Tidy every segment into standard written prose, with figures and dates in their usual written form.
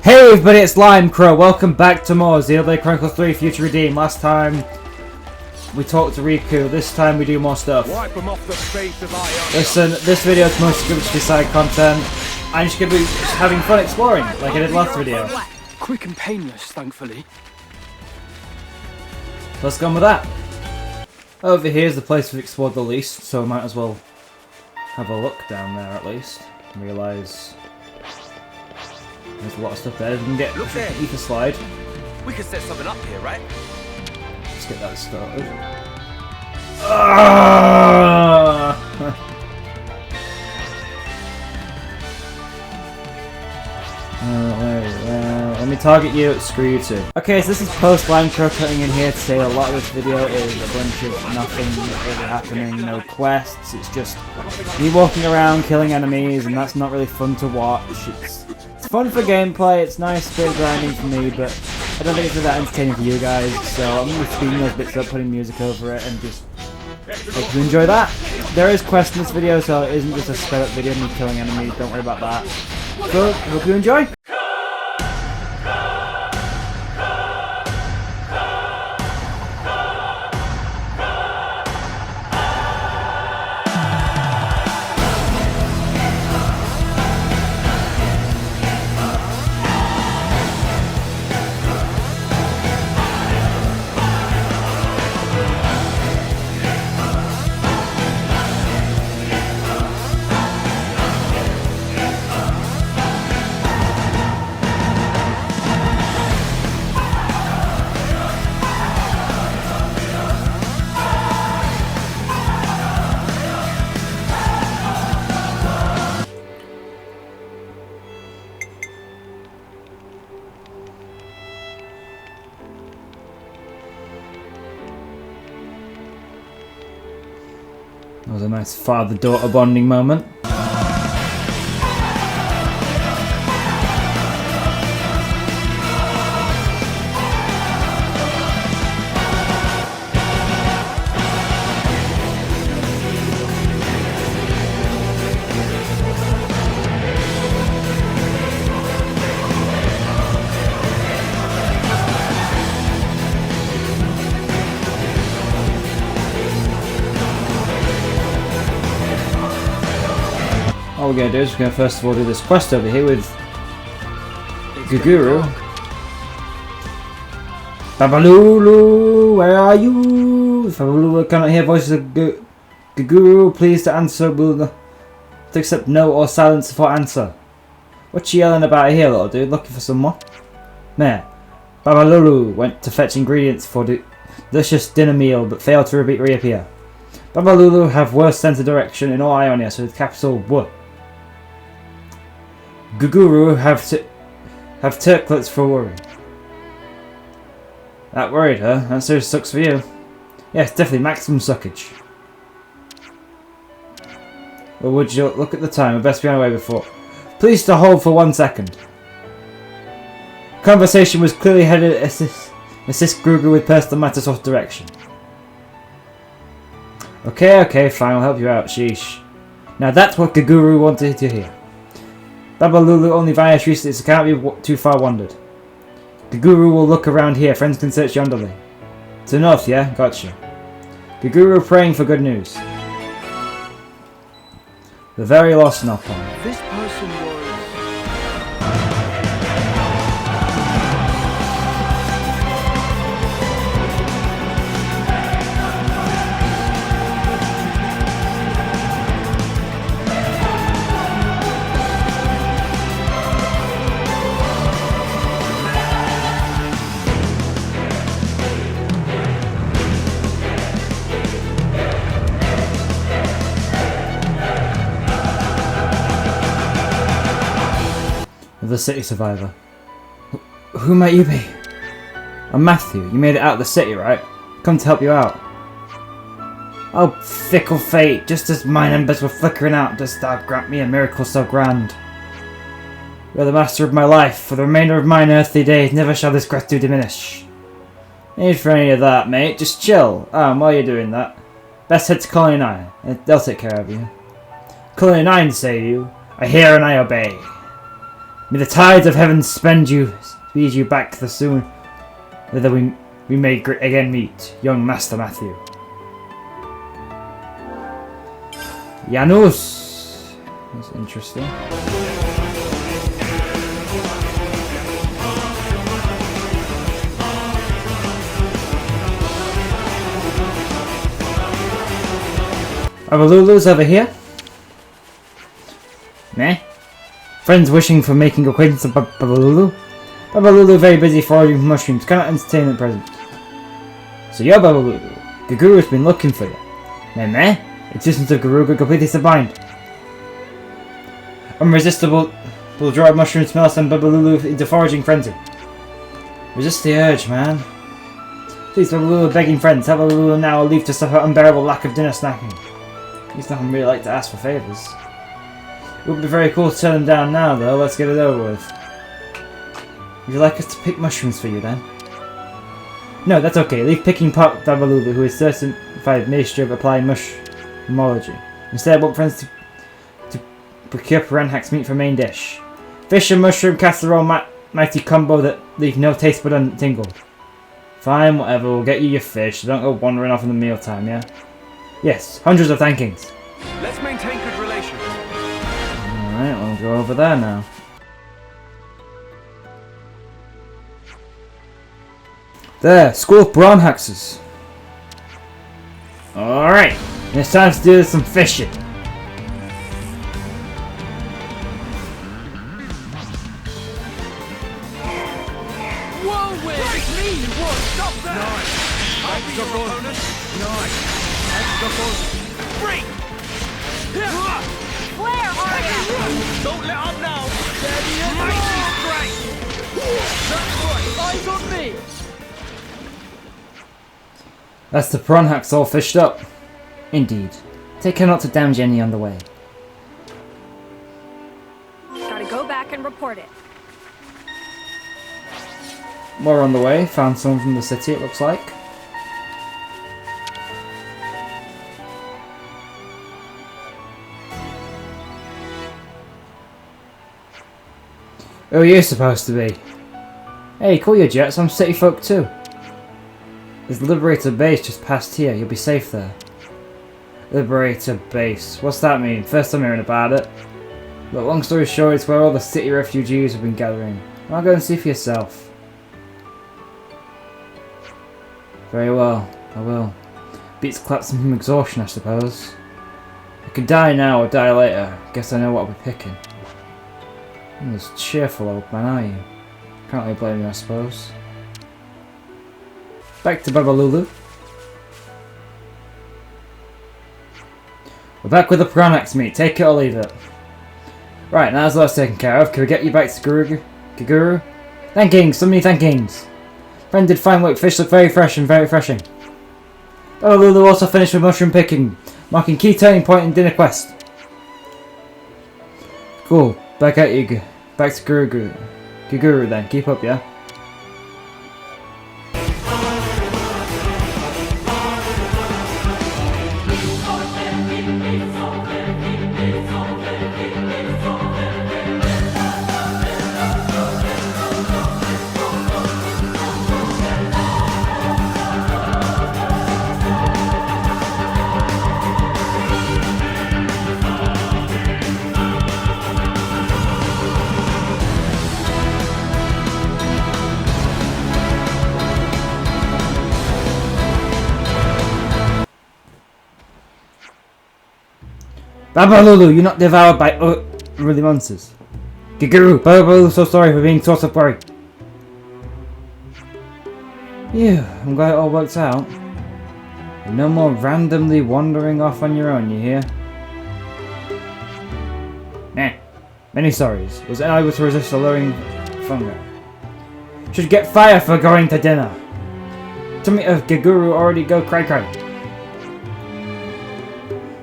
Hey everybody, it's Lime Crow. Welcome back to more Xenoblade Chronicles 3 Future Redeem. Last time we talked to Riku, this time we do more stuff. Wipe them off the face of Listen, this video is mostly going to be side content. I'm just going to be having fun exploring, like I did last video. Quick and painless, thankfully. Let's go on with that. Over here is the place we've explored the least, so I might as well have a look down there at least. And realise there's a lot of stuff there. We can get ether slide. We could set something up here, right? Let's get that started. Ah! Let me target you, screw you too. Okay, so this is post Lime Crow cutting in here to say a lot of this video is a bunch of nothing really happening, no quests, it's just me walking around killing enemies, and that's not really fun to watch. It's fun for gameplay, it's nice bit of grinding for me, but I don't think it's that entertaining for you guys, so I'm going to be speeding those bits up, putting music over it, and just hope you enjoy that. There is quests in this video, so it isn't just a sped up video of me killing enemies, don't worry about that. So, hope you enjoy! That was a nice father-daughter bonding moment. All we're going to do is we're going to first of all do this quest over here with Guguru. Babalulu, where are you? Babalulu cannot hear voices of Guguru. Please to answer, will to accept no or silence for answer. What you yelling about here, little dude? Looking for someone? There. Babalulu went to fetch ingredients for the delicious dinner meal, but failed to reappear. Babalulu have worse sense of direction in all Ionia, so with capital W. Guguru have Turklets for worry. That worried her. That seriously sucks for you. Yes, definitely maximum suckage. Or would you look at the time? We'd best be on our way before. Please to hold for 1 second. Conversation was clearly headed assist Guguru with personal matters off direction. Okay, fine, I'll help you out, sheesh. Now that's what Guguru wanted to hear. Babalulu only vanished recently, so can't be too far wandered. Guguru will look around here, friends can search yonderly. To the north, yeah? Gotcha. Guguru praying for good news. The very lost Nopon. This person was... The city survivor. Who might you be? I'm Matthew. You made it out of the city, right? Come to help you out. Oh, fickle fate. Just as mine embers were flickering out, dost thou grant me a miracle so grand. You are the master of my life. For the remainder of mine earthly days, never shall this gratitude diminish. No need for any of that, mate. Just chill. While you're doing that, best head to Colony 9. They'll take care of you. Colony 9, say you? I hear and I obey. May the tides of heaven speed you back the soon, that we may again meet, young Master Matthew. Janus. That's interesting. Babalulu's over here. Meh. Friends wishing for making acquaintance of Babalulu. Babalulu very busy foraging for mushrooms. Cannot entertain at present. So you're Babalulu. Gaguru's been looking for you. Meh. Existence of Garuga completely sublimed. Unresistible will drive mushroom smells and Babalulu into foraging frenzy. Resist the urge, man. Please, Babalulu begging friends. Have Babalulu now leave to suffer unbearable lack of dinner snacking. He's not really like to ask for favours. It would be very cool to turn him down now, though. Let's get it over with. Would you like us to pick mushrooms for you, then? No, that's okay. Leave picking part Babalulu, who is certified Ministry of Applied Mushroomology. Instead, I want friends to procure Piranha's meat for main dish. Fish and mushroom casserole mighty combo that leave no taste but untingled. Fine, whatever. We'll get you your fish. Don't go wandering off in the mealtime, yeah? Yes, hundreds of thankings. Let's maintain good relations. Alright, we'll go over there now. There, School of Bronhaxes. Alright, it's time to do some fishing. Whoa, wait! Me! What? Stop that! I'll be your opponent. Break! Where are you? Don't let up now. Steady as Eyes on me! That's the Piranha's all fished up. Indeed. Take care not to damage any on the way. Gotta go back and report it. More on the way. Found someone from the city, it looks like. Who are you supposed to be? Hey, cool your jets, I'm city folk too. There's the Liberator base just past here, you'll be safe there. Liberator base, what's that mean? First time hearing about it. But long story short, it's where all the city refugees have been gathering. I'll go and see for yourself. Very well, I will. Beats collapsing from exhaustion, I suppose. I could die now or die later. Guess I know what I'll be picking. You're a cheerful old man, are you? Can't really blame you, I suppose. Back to Babalulu. We're back with the Piranha's meat. Take it or leave it. Right, now that's taken care of. Can we get you back to Gaguru? Thankings! So many thankings! Friend did fine work. Fish look very fresh and very refreshing. Babalulu also finished with mushroom picking, marking key turning point in dinner quest. Cool. Back at you. Back to Gaguru then. Keep up, yeah? Babalulu, you're not devoured by unruly monsters. Gaguru, Babalulu's so sorry for being sort of worried. Yeah, I'm glad it all works out. No more randomly wandering off on your own, you hear? Nah, many sorries. Was unable to resist alluring fungi. Should get fire for going to dinner. Tummy of Gaguru already go cry.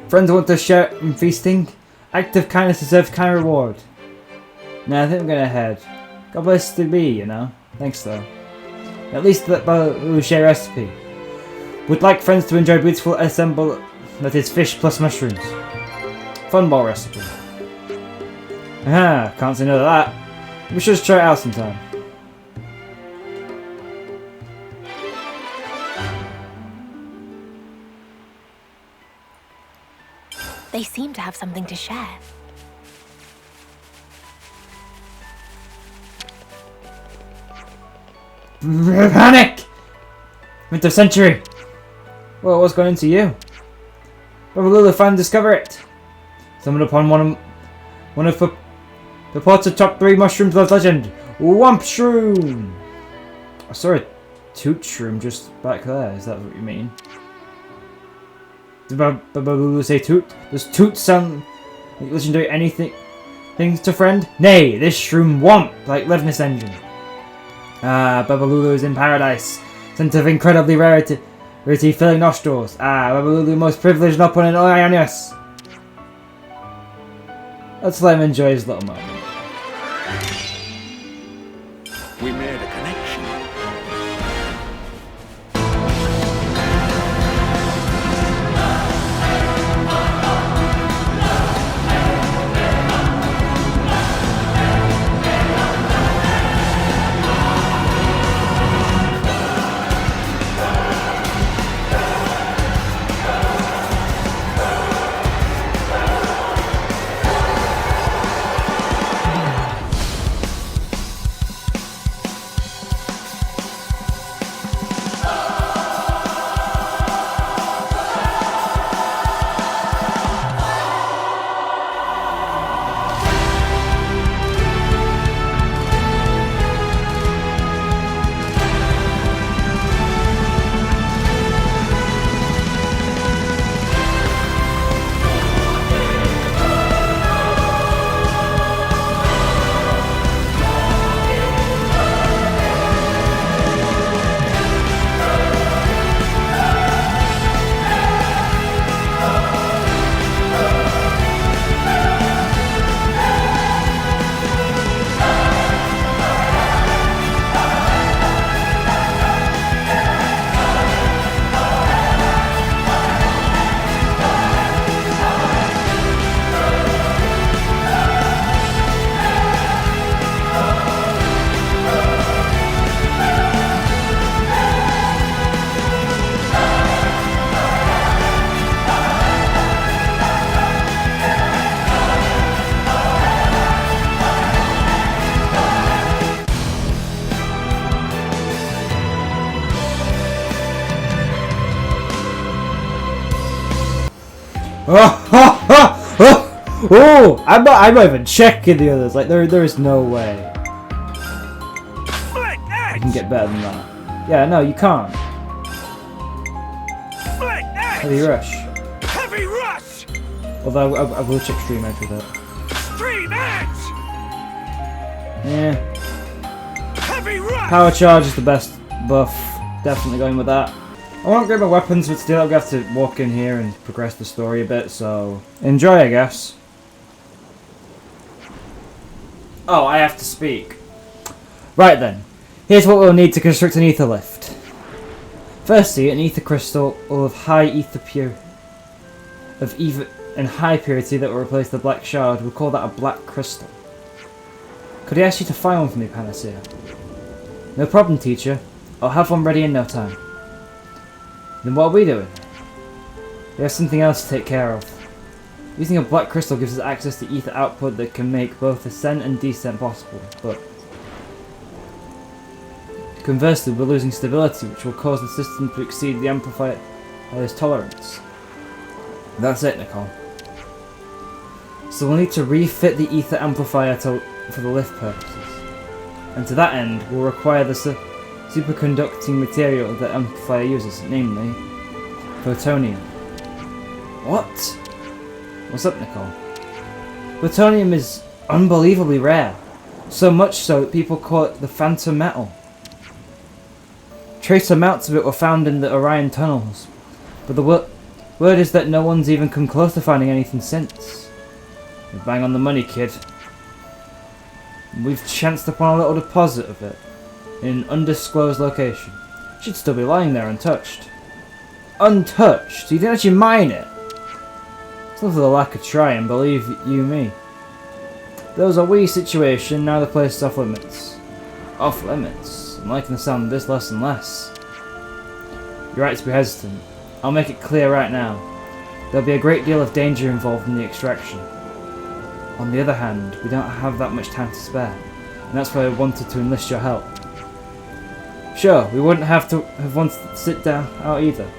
Friends want to share in feasting. Act of kindness deserves kind reward. Nah, I think I'm gonna head. God bless to be, you know. Thanks though. At least let Babalulu share recipe. Would like friends to enjoy beautiful assemble that is fish plus mushrooms. Fun ball recipe. Aha, can't say no to that. We should just try it out sometime. They seem to have something to share. Panic! Mid-century! Well, what's going into you? Lulu finally discover it. Stumbled upon one of the purported top 3 mushrooms of legend. Womp Shroom! I saw a Toot Shroom just back there, is that what you mean? Did Lulu say Toot? Does Toot sound like legendary anything? Things to friend? Nay, this Shroom Womp, like Levness Engine. Ah, Babalulu is in paradise. Scent of incredibly rarity filling nostrils. Ah, Babalulu most privileged opponent in Ionius. Let's let him enjoy his little moment. We made a connection. Oh! I'm not even checking the others. Like there is no way I can get better than that. Yeah, no, you can't. Heavy rush. Heavy rush! Although I will check Stream Edge with it. Stream edge! Yeah. Heavy rush! Power charge is the best buff. Definitely going with that. I won't grab my weapons, but still I'll have to walk in here and progress the story a bit, so enjoy, I guess. Oh, I have to speak. Right then, here's what we'll need to construct an ether lift. Firstly, an ether crystal of high ether and high purity that will replace the black shard. We'll call that a black crystal. Could I ask you to find one for me, Panacea? No problem, teacher. I'll have one ready in no time. Then what are we doing? We have something else to take care of. Using a black crystal gives us access to ether output that can make both ascent and descent possible, but conversely we're losing stability, which will cause the system to exceed the amplifier's tolerance. That's it, Nicole. So we'll need to refit the ether amplifier for the lift purposes. And to that end, we'll require the superconducting material that amplifier uses, namely plutonium. What? What's up, Nicole? Plutonium is unbelievably rare. So much so that people call it the phantom metal. Trace amounts of it were found in the Orion tunnels, but the word is that no one's even come close to finding anything since. You're bang on the money, kid. We've chanced upon a little deposit of it in an undisclosed location. It should still be lying there untouched. Untouched? So you didn't actually mine it? It's not for the lack of trying, believe you me. There was a wee situation, now the place is off limits. Off limits? I'm liking the sound of this less and less. You're right to be hesitant. I'll make it clear right now. There'll be a great deal of danger involved in the extraction. On the other hand, we don't have that much time to spare, and that's why I wanted to enlist your help. Sure, we wouldn't have wanted to sit down out either.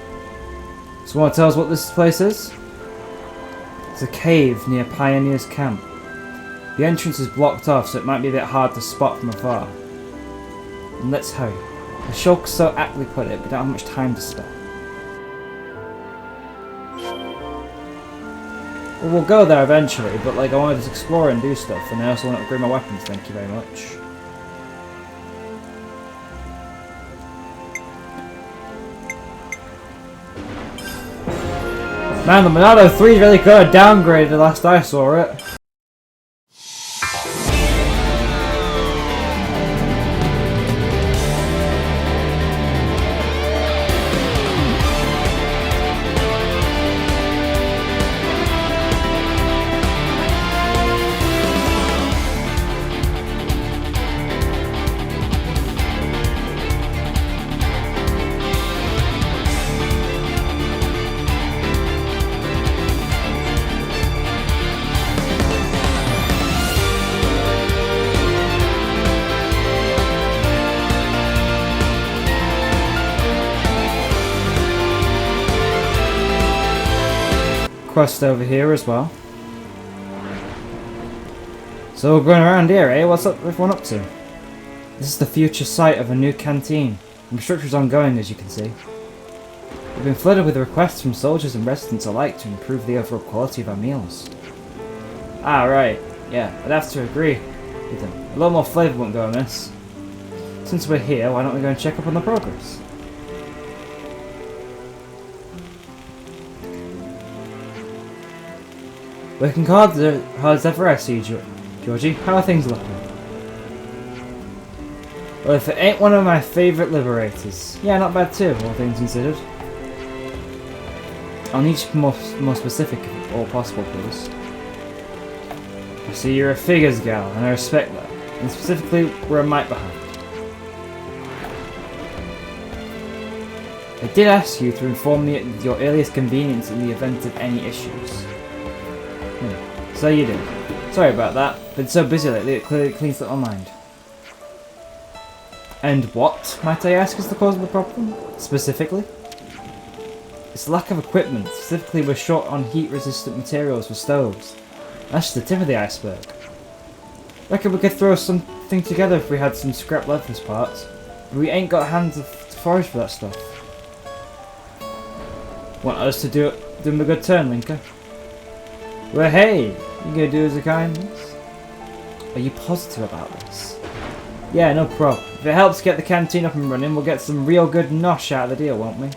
So want to tell us what this place is? It's a cave near Pioneer's Camp. The entrance is blocked off, so it might be a bit hard to spot from afar. And let's hurry. The Shulk so aptly put it, we don't have much time to spare. Well, we'll go there eventually, but like I want to explore and do stuff, and I also want to upgrade my weapons, thank you very much. Man, the Monado 3 really got a downgrade the last I saw it. Quest over here as well. So we're going around here, eh? What's up everyone up to? This is the future site of a new canteen. Construction is ongoing, as you can see. We've been flooded with requests from soldiers and residents alike to improve the overall quality of our meals. Ah, right. Yeah, I'd have to agree with them. A lot more flavour won't go amiss. Since we're here, why don't we go and check up on the progress? Working hard as ever, I see you, Georgie. How are things looking? Well, if it ain't one of my favourite Liberators. Yeah, not bad too, all things considered. I'll need you to be more specific if all possible, please. I see you're a figures gal, and I respect that. And specifically, we're a mite behind. I did ask you to inform me at your earliest convenience in the event of any issues. So you did. Sorry about that. Been so busy lately it clearly cleans up my mind. And what, might I ask, is the cause of the problem? Specifically? It's lack of equipment. Specifically, we're short on heat-resistant materials for stoves. That's just the tip of the iceberg. Reckon we could throw something together if we had some scrap leather parts. But we ain't got hands to forage for that stuff. Want us to do him a good turn, Linker? Well, hey, you gonna do us a kindness? Are you positive about this? Yeah, no problem. If it helps get the canteen up and running, we'll get some real good nosh out of the deal, won't we?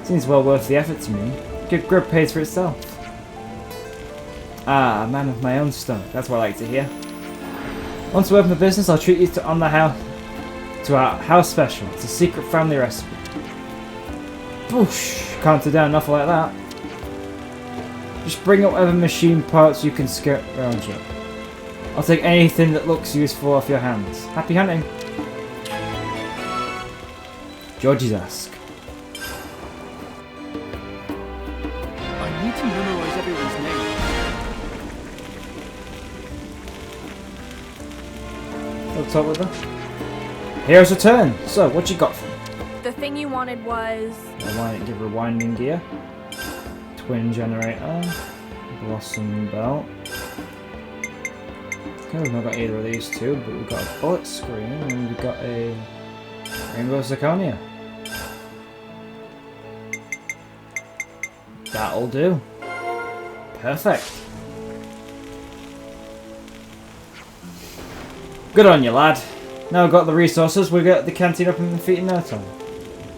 Seems well worth the effort to me. Good grub pays for itself. Ah, a man of my own stomach. That's what I like to hear. Once we open the business, I'll treat you to our house special. It's a secret family recipe. Boosh! Can't do down enough like that. Just bring up whatever machine parts you can skirt around you. I'll take anything that looks useful off your hands. Happy hunting! Georgie's ask. I need to memorize everyone's name. I'll talk with her. Here's a turn. So, what you got for me? The thing you wanted was... Give her winding gear. Twin generator. Blossom belt. Okay, we've not got either of these two, but we've got a bullet screen and we've got a rainbow zirconia. That'll do. Perfect. Good on you, lad. Now we've got the resources, we'll get the canteen up on the feet in no time.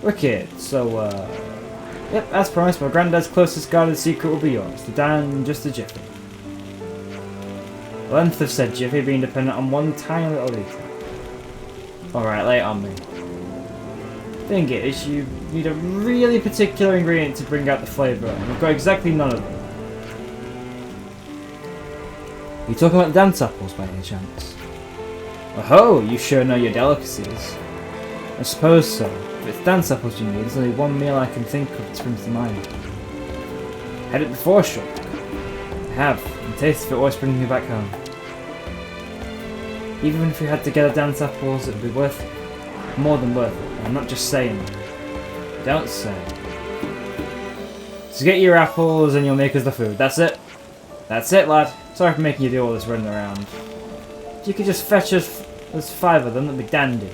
Wicked. So, yep, as promised, my granddad's closest guarded secret will be yours. The down in just a jiffy. The length of said jiffy being dependent on one tiny little detail. Alright, lay it on me. Thing is, you need a really particular ingredient to bring out the flavour, and we've got exactly none of them. You talking about the dance apples by any chance? Oh, you sure know your delicacies. I suppose so. If it's dance apples you need, there's only one meal I can think of that springs to mind. Had it before, sure. I have, and the taste of it always brings me back home. Even if you had to get a dance apples, it would be worth it. More than worth it. I'm not just saying. Don't say. So get your apples and you'll make us the food. That's it. That's it, lad. Sorry for making you do all this running around. If you could just fetch us 5 of them, that'd be dandy.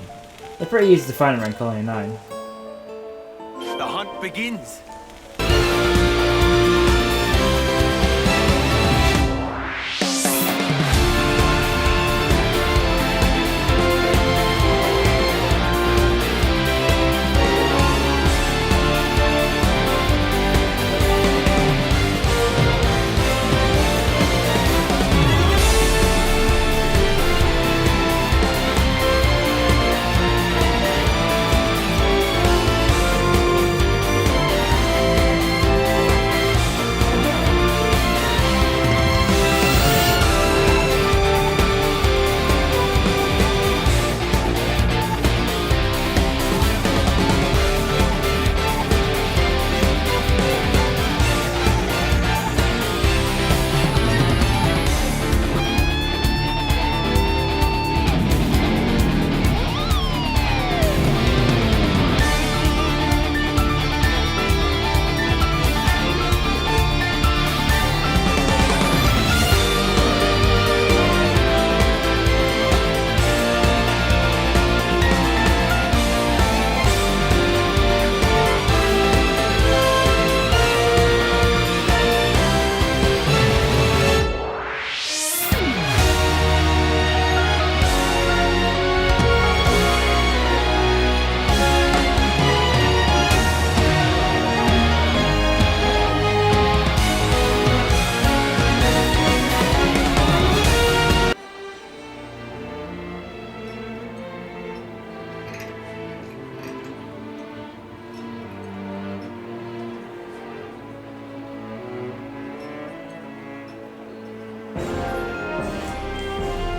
They're pretty easy to find around Colony 9. The hunt begins.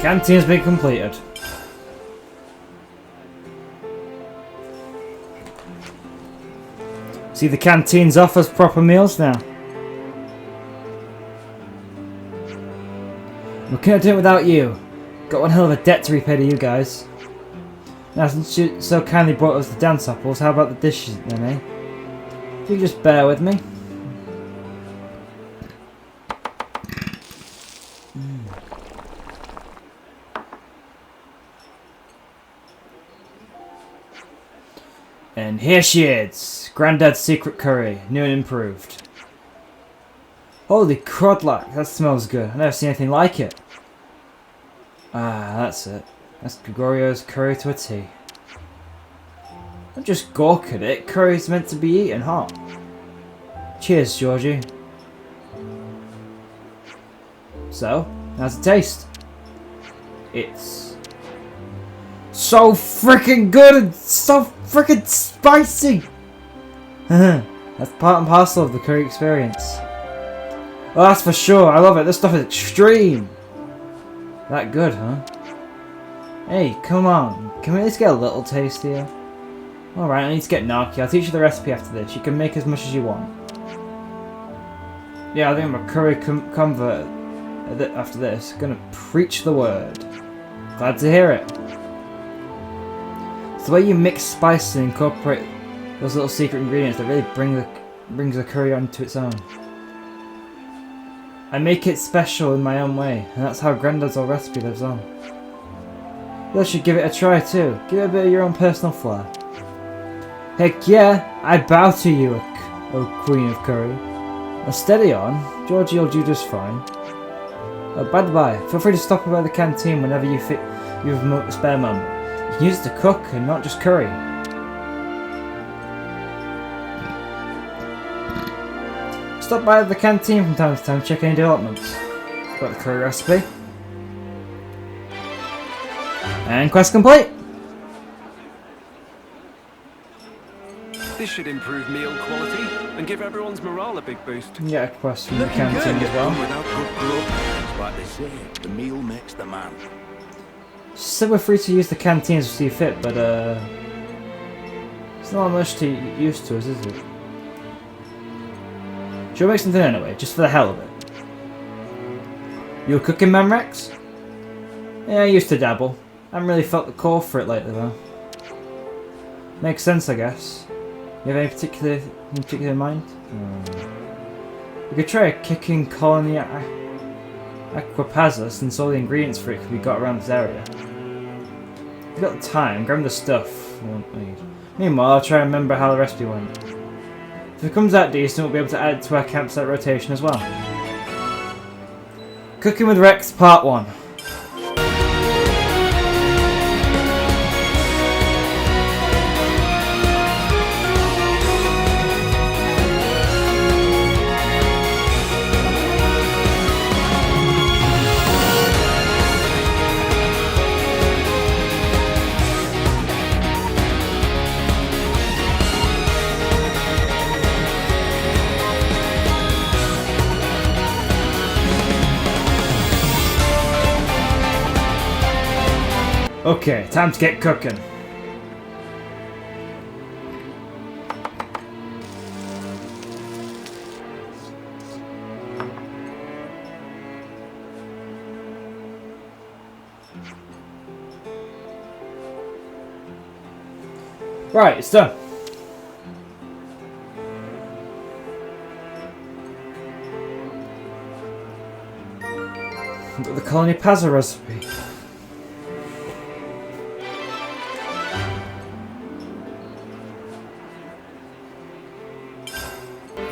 Canteen's been completed. See, the canteens offers proper meals now. We couldn't do it without you. Got one hell of a debt to repay to you guys. Now, since you so kindly brought us the dance apples, how about the dishes then, eh? If you could just bear with me. And here she is, Grandad's secret curry, new and improved. Holy crodlack, that smells good. I've never seen anything like it. Ah, that's it. That's Gregorio's curry to a T. Don't just gawk at it, curry's meant to be eaten hot. Cheers, Georgie. So, how's it taste? It's so freaking good and so freaking spicy! That's part and parcel of the curry experience. Oh, that's for sure, I love it, this stuff is extreme! That good, huh? Hey, come on, can we at least get a little taste here? Alright, I need to get Naki, I'll teach you the recipe after this, you can make as much as you want. Yeah, I think I'm a curry convert after this, gonna preach the word. Glad to hear it. It's the way you mix spices and incorporate those little secret ingredients that really brings the curry onto its own. I make it special in my own way, and that's how Grandad's old recipe lives on. You should give it a try too. Give it a bit of your own personal flair. Heck yeah, I bow to you, oh Queen of Curry. Now steady on, Georgie will do just fine. Oh, by the by, feel free to stop by the canteen whenever you have a spare moment. You can use it to cook and not just curry. Stop by the canteen from time to time to check any developments. Got the curry recipe. And quest complete! This should improve meal quality and give everyone's morale a big boost. You get a quest from the canteen as well. Without good grub. Like they say, the meal makes the man. She said we're free to use the canteen as we see fit, but it's not much to use to us, is it? Should we make something anyway, just for the hell of it? You a cooking man, Rex? Yeah, I used to dabble. I haven't really felt the call for it lately, though. Makes sense, I guess. You have any particular in mind? We could try a kicking colony aquapazza, since all the ingredients for it can be got around this area. If you've got the time, grab the stuff we won't need. Meanwhile, I'll try and remember how the recipe went. If it comes out decent, we'll be able to add it to our campsite rotation as well. Cooking with Rex, Part 1. Okay, time to get cooking. Right, it's done. Got the colony pazza recipe.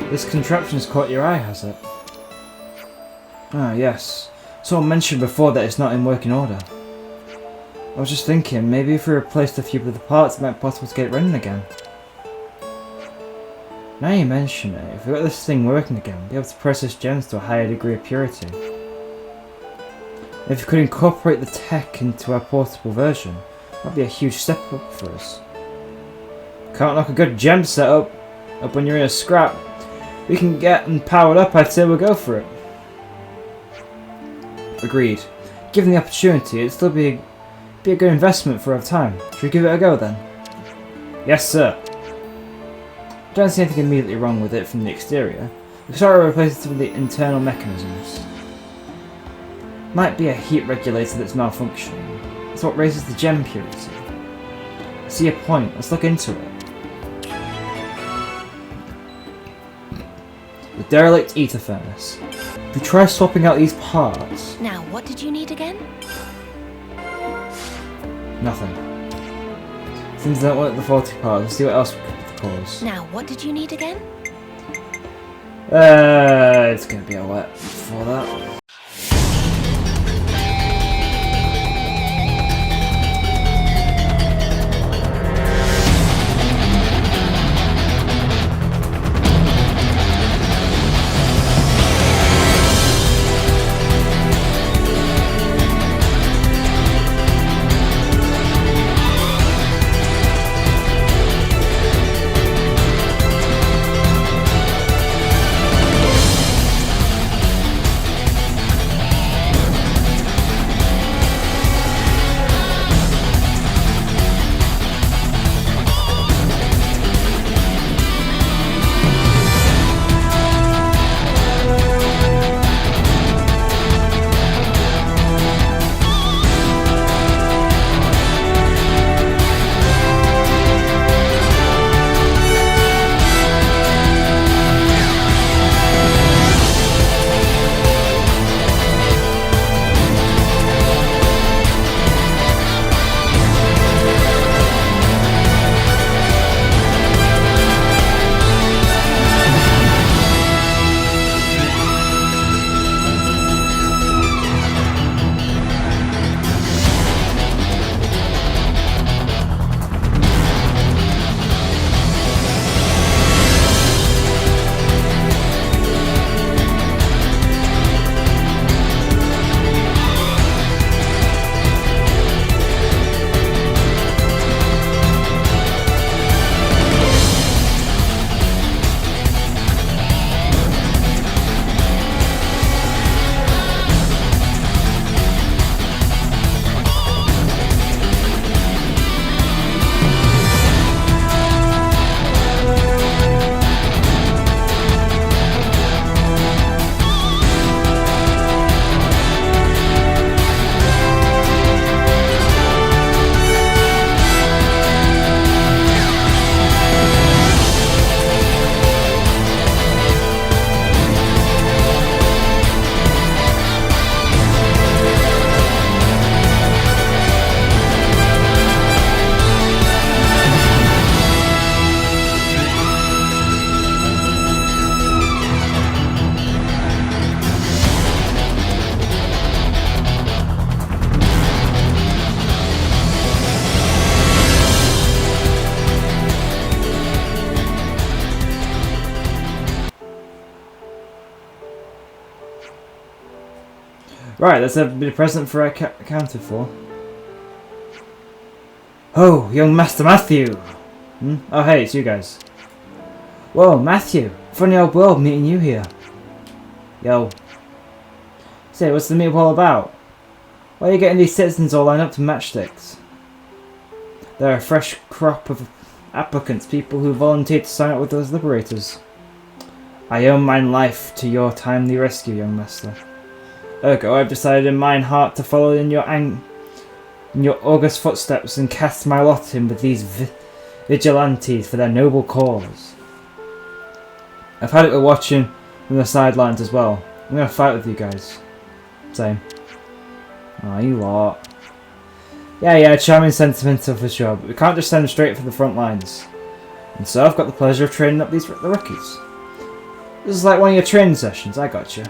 This contraption's caught your eye, has it? Ah, yes. Someone mentioned before that it's not in working order. I was just thinking, maybe if we replaced a few of the parts, it might be possible to get it running again. Now you mention it, if we got this thing working again, we'll be able to process gems to a higher degree of purity. If we could incorporate the tech into our portable version, that'd be a huge step up for us. Can't knock a good gem setup up when you're in a scrap. We can get them powered up, I'd say we'll go for it. Agreed. Given the opportunity, it'd still be a good investment for our time. Should we give it a go then? Yes, sir. Don't see anything immediately wrong with it from the exterior. We can start to replace it with the internal mechanisms. Might be a heat regulator that's malfunctioning. That's what raises the gem purity. I see your point. Let's look into it. The derelict ether furnace. If we try swapping out these parts... Now, what did you need again? Nothing. Since I don't want the faulty parts, let's see what else we could cause. Now, what did you need again? It's gonna be a wet before that. Right, let's have a bit of present for accounted for. Oh, young Master Matthew! Hmm? Oh hey, it's you guys. Whoa, Matthew! Funny old world meeting you here. Yo. Say, what's the meetup all about? Why are you getting these citizens all lined up to matchsticks? There are a fresh crop of applicants, people who volunteered to sign up with those Liberators. I owe mine life to your timely rescue, young master. Ergo, I've decided in mine heart to follow in your august footsteps and cast my lot in with these vigilantes for their noble cause. I've had it with watching from the sidelines as well. I'm gonna fight with you guys. Same. Aw, you lot. Yeah, charming sentimental for sure, but we can't just send them straight for the front lines. And so I've got the pleasure of training up the rookies. This is like one of your training sessions, I got you.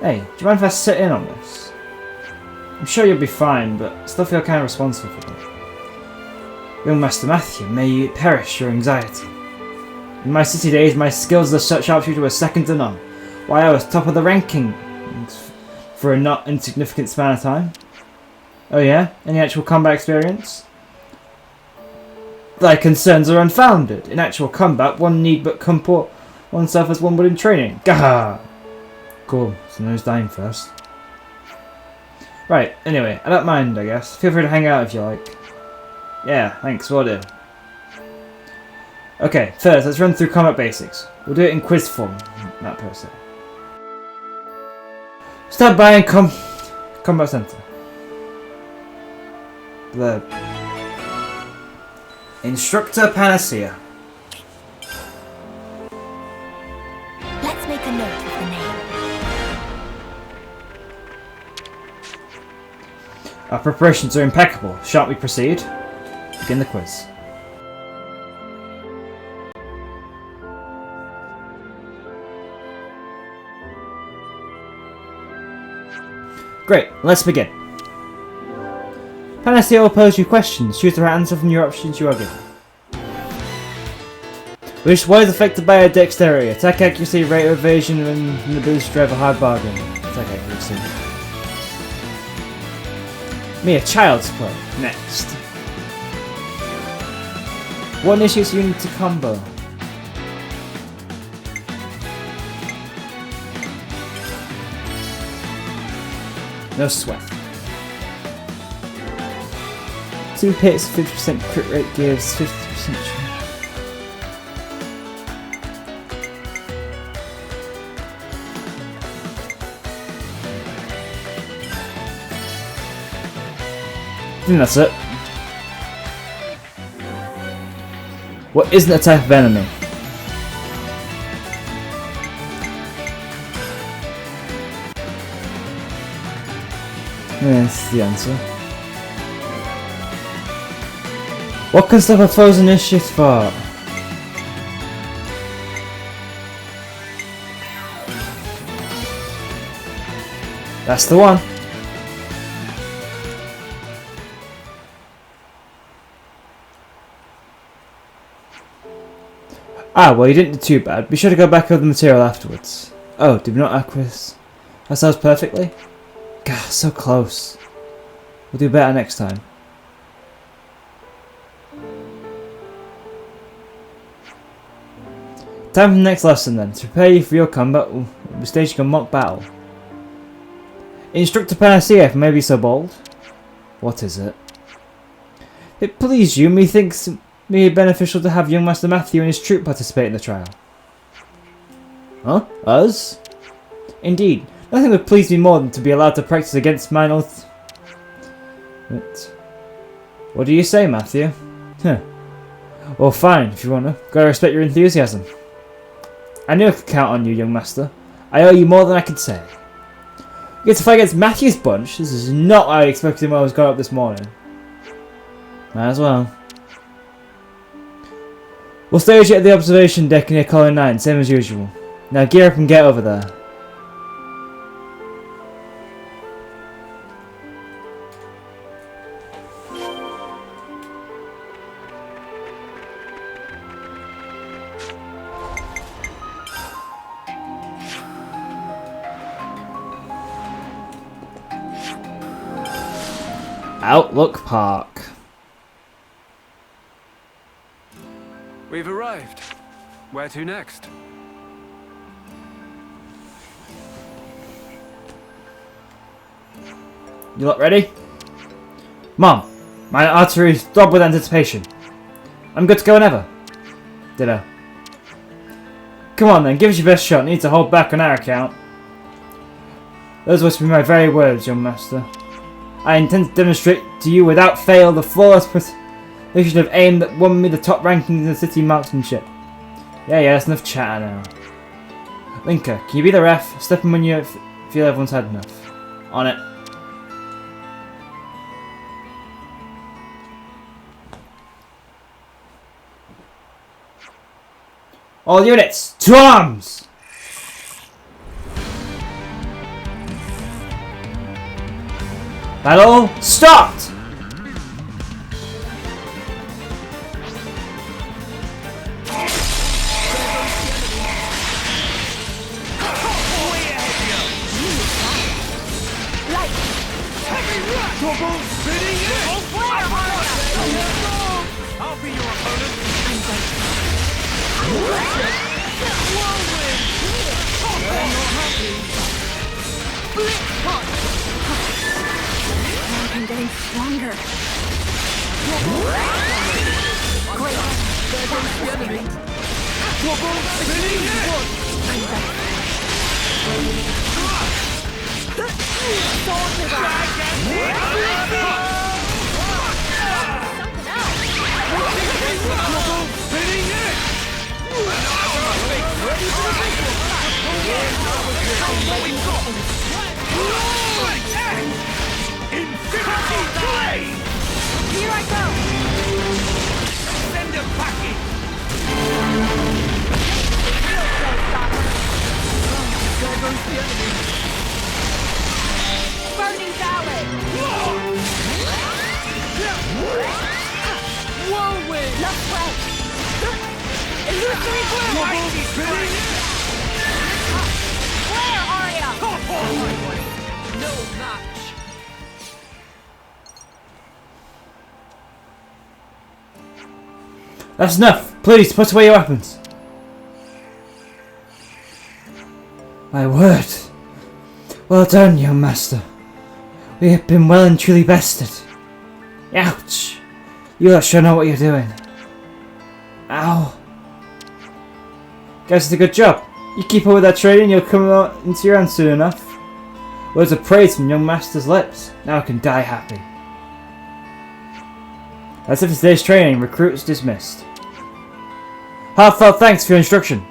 Hey, do you mind if I sit in on this? I'm sure you'll be fine, but I still feel kind of responsible for them. Young Master Matthew, may you perish your anxiety. In my city days, my skills as a sharpshooter were second to none. Why, I was top of the ranking for a not insignificant span of time. Oh yeah? Any actual combat experience? Thy concerns are unfounded. In actual combat, one need but comport oneself as one would in training. Gah! Cool, so no one's dying first. Right, anyway, I don't mind, I guess. Feel free to hang out if you like. Yeah, thanks, will do. Okay, first, let's run through combat basics. We'll do it in quiz form, not per se. Start by in combat center. The Instructor Panacea. Let's make a note of the name. Our preparations are impeccable. Shan't we proceed? Begin the quiz. Great, let's begin. Panacea will pose you questions. Choose the right answer from your options you are given. Which was affected by a dexterity? Attack accuracy, rate of evasion, and the boost drive a hard bargain. Attack accuracy. Me, a child's play. Next. What initiates you need to combo? No sweat. 2 hits, 50% crit rate gives 50% chance. I think that's it. What isn't a type of enemy? Yeah, that's the answer. What can stop a foe's initiative for? That's the one. Ah, well, you didn't do too bad. Be sure to go back over the material afterwards. Oh, did we not acquiesce ourselves perfectly? God, so close. We'll do better next time. Time for the next lesson then. To prepare you for your combat, we'll be staging a mock battle. Instructor Panacea, if I may be so bold. What is it? It pleased you, methinks it may be beneficial to have young Master Matthew and his troop participate in the trial. Huh? Us? Indeed. Nothing would please me more than to be allowed to practice against mine oath. What do you say, Matthew? Huh. Well, fine, if you wanna. Gotta respect your enthusiasm. I knew I could count on you, young master. I owe you more than I could say. You get to fight against Matthew's bunch? This is not what I expected when I was got up this morning. Might as well. We'll stage it at the observation deck near Colony 9, same as usual. Now gear up and get over there. Outlook Park. We've arrived. Where to next? You lot ready? Mom, my arteries throb with anticipation. I'm good to go whenever. Ditto. Come on then, give us your best shot. Need to hold back on our account. Those must be my very words, young master. I intend to demonstrate to you without fail the flawless precision of aim that won me the top rankings in the city marksmanship. Yeah, that's enough chatter now. Linker, can you be the ref? Step in when you feel everyone's had enough. On it. All units, to arms! Battle stopped! I'll be your opponent. I'm getting stronger. Here I go! Send him packing. Burning Valley! Whirlwind. Left way! Illusory Blue! Mighty Flame. Where are ya? No match. That's enough! Please, put away your weapons! My word! Well done, young master. We have been well and truly bested. Ouch! You lot sure know what you're doing. Ow! Guys did a good job. You keep up with that training, you'll come out into your own soon enough. Words of praise from young master's lips. Now I can die happy. That's it for today's training. Recruits dismissed. Heartfelt thanks for your instruction.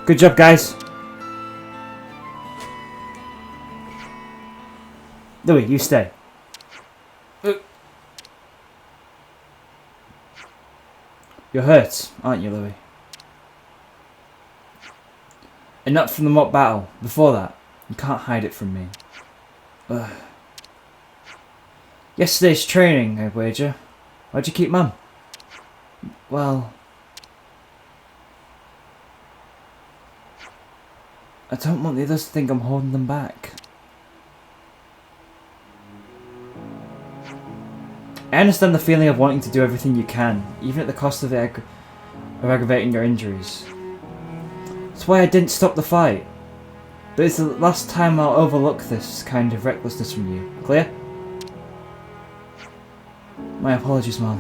Good job, guys. Louis, you stay. You're hurt, aren't you, Louis? And not from the mock battle. Before that, you can't hide it from me. Ugh. Yesterday's training, I wager. Why'd you keep Mum? Well, I don't want the others to think I'm holding them back. I understand the feeling of wanting to do everything you can, even at the cost of aggravating your injuries. That's why I didn't stop the fight. But it's the last time I'll overlook this kind of recklessness from you. Clear? My apologies, Mom.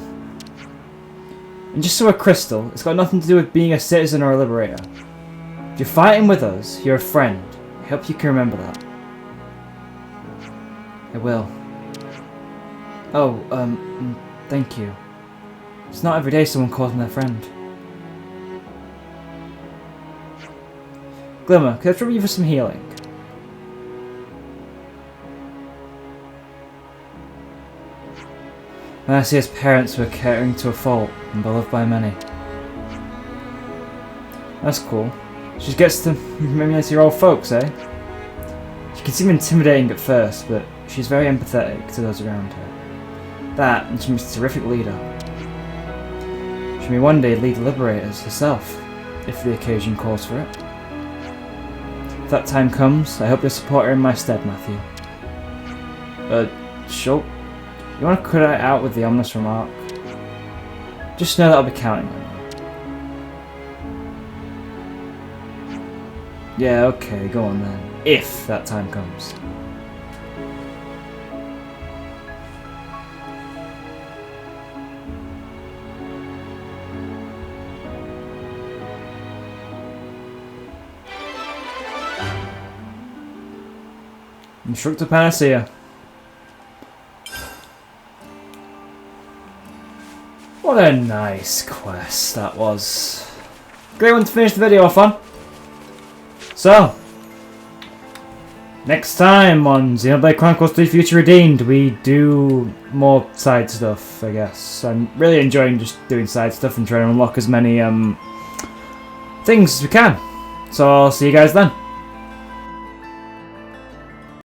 And just so we're crystal, it's got nothing to do with being a citizen or a liberator. If you're fighting with us, you're a friend. I hope you can remember that. I will. Oh, thank you. It's not every day someone calls me their friend. Glimmer, could I trouble you for some healing? Panacea's parents were catering to a fault and beloved by many. That's cool. She gets to emulate your old folks, eh? She can seem intimidating at first, but she's very empathetic to those around her. That, and she makes a terrific leader. She may one day lead the Liberators herself, if the occasion calls for it. If that time comes, I hope you'll support her in my stead, Matthew. Sure. You want to cut it out with the ominous remark? Just know that I'll be counting on you. Yeah, okay, go on then. If that time comes. Instructor Panacea. What a nice quest that was. Great one to finish the video off on. So, next time on Xenoblade Chronicles 3 Future Redeemed, we do more side stuff, I guess. I'm really enjoying just doing side stuff and trying to unlock as many things as we can. So I'll see you guys then.